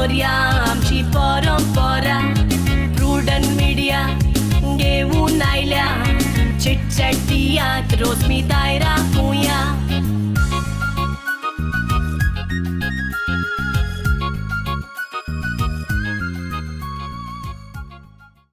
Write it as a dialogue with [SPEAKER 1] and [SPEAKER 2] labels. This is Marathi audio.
[SPEAKER 1] करूया आमची परंपरा. प्रुडंट मीडिया घेऊन आयल्या चिट चॅट तियात्र स्मिताय राखूया.